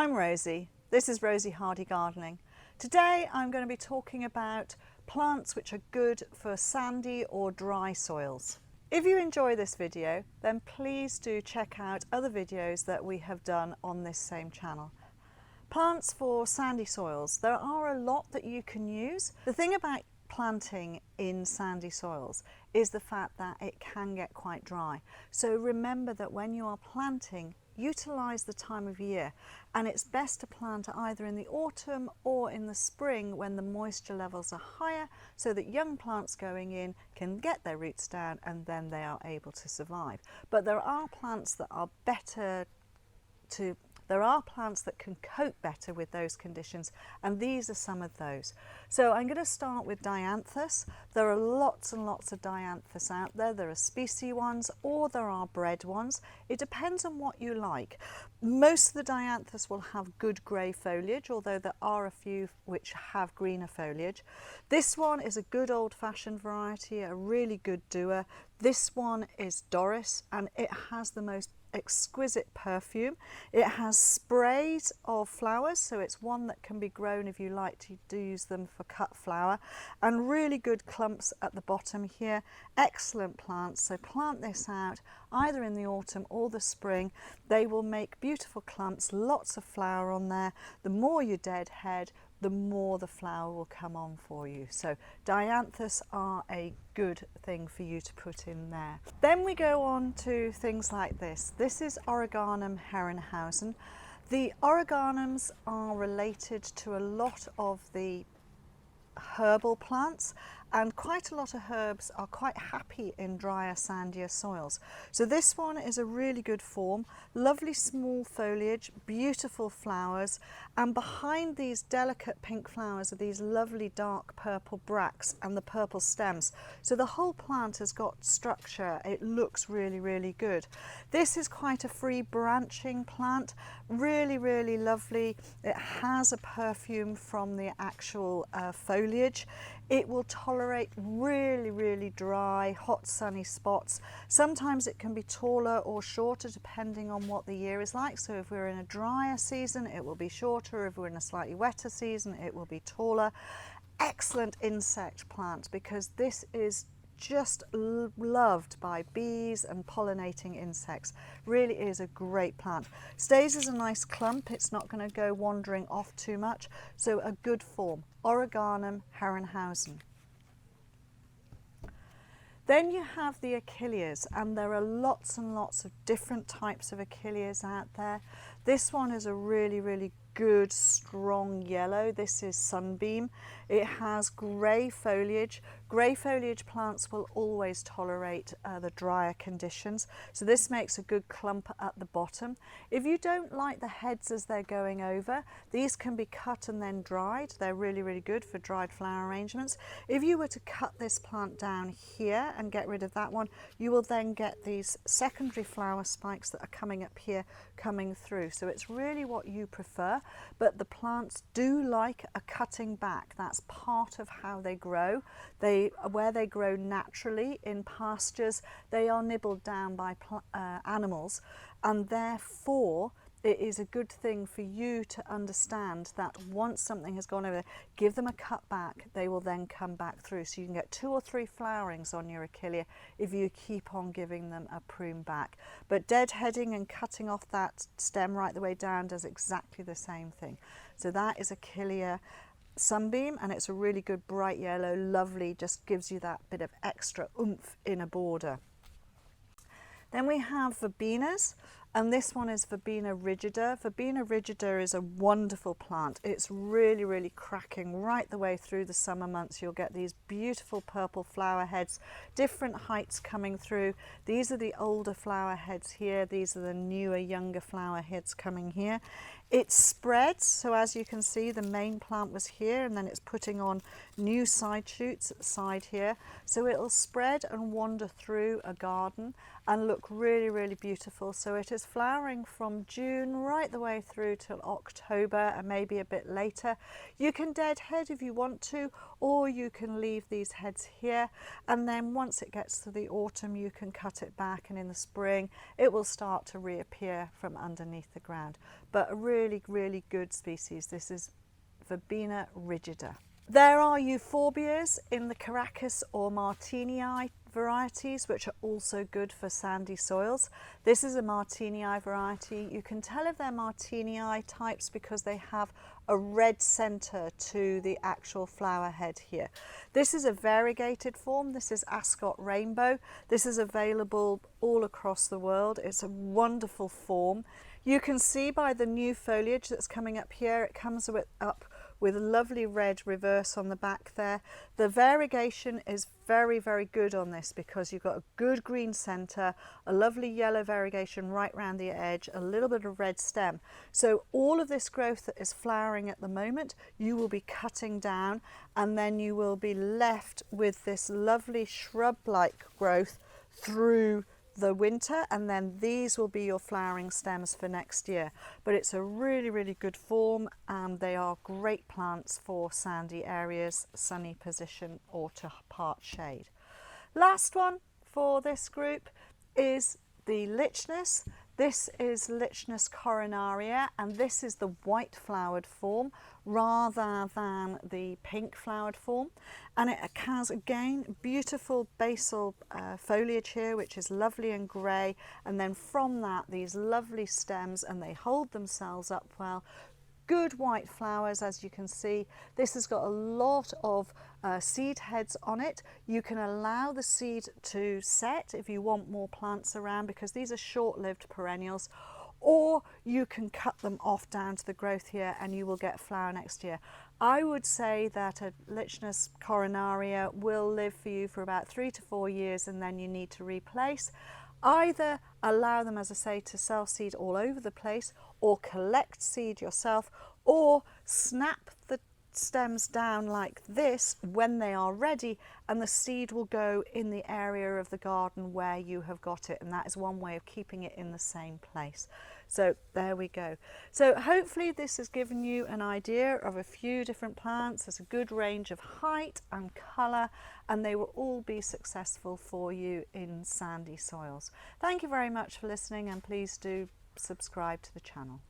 I'm Rosie. This is Rosie Hardy Gardening. Today I'm going to be talking about plants which are good for sandy or dry soils. If you enjoy this video, then please do check out other videos that we have done on this same channel. Plants for sandy soils. There are a lot that you can use. The thing about planting in sandy soils is the fact that it can get quite dry. So remember that when you are planting, utilize the time of year, and it's best to plant either in the autumn or in the spring when the moisture levels are higher, so that young plants going in can get their roots down and then they are able to survive. But there are plants that are there are plants that can cope better with those conditions, and these are some of those. So I'm going to start with Dianthus. There are lots and lots of Dianthus out there. There are species ones or there are bred ones. It depends on what you like. Most of the Dianthus will have good grey foliage, although there are a few which have greener foliage. This one is a good old-fashioned variety, a really good doer. This one is Doris, and it has the most exquisite perfume. It has sprays of flowers, so it's one that can be grown if you like to use them for cut flower, and really good clumps at the bottom here. Excellent plants, so plant this out either in the autumn or the spring. They will make beautiful clumps, lots of flower on there. The more you deadhead, the more the flower will come on for you. So Dianthus are a good thing for you to put in there. Then we go on to things like this. This is Origanum Herrenhausen. The Origanums are related to a lot of the herbal plants, and quite a lot of herbs are quite happy in drier, sandier soils. So this one is a really good form, lovely small foliage, beautiful flowers, and behind these delicate pink flowers are these lovely dark purple bracts and the purple stems. So the whole plant has got structure. It looks really, really good. This is quite a free branching plant, really, really lovely. It has a perfume from the actual foliage. It will tolerate really, really dry, hot, sunny spots. Sometimes it can be taller or shorter depending on what the year is like. So if we're in a drier season, it will be shorter. If we're in a slightly wetter season, it will be taller. Excellent insect plant, because this is just loved by bees and pollinating insects. Really is a great plant. Stays as a nice clump. It's not going to go wandering off too much. So a good form. Origanum Herrenhausen. Then you have the Achilleas, and there are lots and lots of different types of Achilleas out there. This one is a really, really good strong yellow. This is Sunbeam. It has grey foliage. Grey foliage plants will always tolerate the drier conditions, so this makes a good clump at the bottom. If you don't like the heads as they're going over, these can be cut and then dried. They're really, really good for dried flower arrangements. If you were to cut this plant down here and get rid of that one, you will then get these secondary flower spikes that are coming up here coming through. So it's really what you prefer, but the plants do like a cutting back. That's part of how they grow. Where they grow naturally in pastures, they are nibbled down by animals, and therefore it is a good thing for you to understand that once something has gone over there, give them a cut back, they will then come back through. So you can get 2 or 3 flowerings on your Achillea if you keep on giving them a prune back. But deadheading and cutting off that stem right the way down does exactly the same thing. So that is Achillea Sunbeam, and it's a really good bright yellow, lovely, just gives you that bit of extra oomph in a border. Then we have Verbenas, and this one is Verbena Rigida. Verbena Rigida is a wonderful plant. It's really, really cracking right the way through the summer months. You'll get these beautiful purple flower heads, different heights coming through. These are the older flower heads here. These are the newer, younger flower heads coming here. It spreads, so as you can see, the main plant was here, and then it's putting on new side shoots at the side here. So it'll spread and wander through a garden, and look really, really beautiful. So it is flowering from June right the way through till October and maybe a bit later. You can deadhead if you want to, or you can leave these heads here, and then once it gets to the autumn you can cut it back, and in the spring it will start to reappear from underneath the ground. But a really, really good species. This is Verbena Rigida. There are Euphorbias in the Caracas or martini varieties, which are also good for sandy soils. This is a martini variety. You can tell if they're martini types because they have a red centre to the actual flower head here. This is a variegated form. This is Ascot Rainbow. This is available all across the world. It's a wonderful form. You can see by the new foliage that's coming up here, it comes up with a lovely red reverse on the back there. The variegation is very, very good on this because you've got a good green centre, a lovely yellow variegation right round the edge, a little bit of red stem. So all of this growth that is flowering at the moment, you will be cutting down, and then you will be left with this lovely shrub-like growth through the winter, and then these will be your flowering stems for next year. But it's a really, really good form, and they are great plants for sandy areas, sunny position, or to part shade. Last one for this group is the Lychnis. This is Litchenus Coronaria, and this is the white flowered form rather than the pink flowered form, and it has again beautiful basal foliage here, which is lovely and grey, and then from that these lovely stems, and they hold themselves up well. Good white flowers, as you can see. This has got a lot of seed heads on it. You can allow the seed to set if you want more plants around, because these are short-lived perennials, or you can cut them off down to the growth here and you will get flower next year. I would say that a Litchenus Coronaria will live for you for about 3 to 4 years, and then you need to replace. Either allow them, as I say, to sell seed all over the place, or collect seed yourself, or snap the stems down like this when they are ready, and the seed will go in the area of the garden where you have got it, and that is one way of keeping it in the same place. So there we go. So hopefully this has given you an idea of a few different plants. There's a good range of height and colour, and they will all be successful for you in sandy soils. Thank you very much for listening, and please do subscribe to the channel.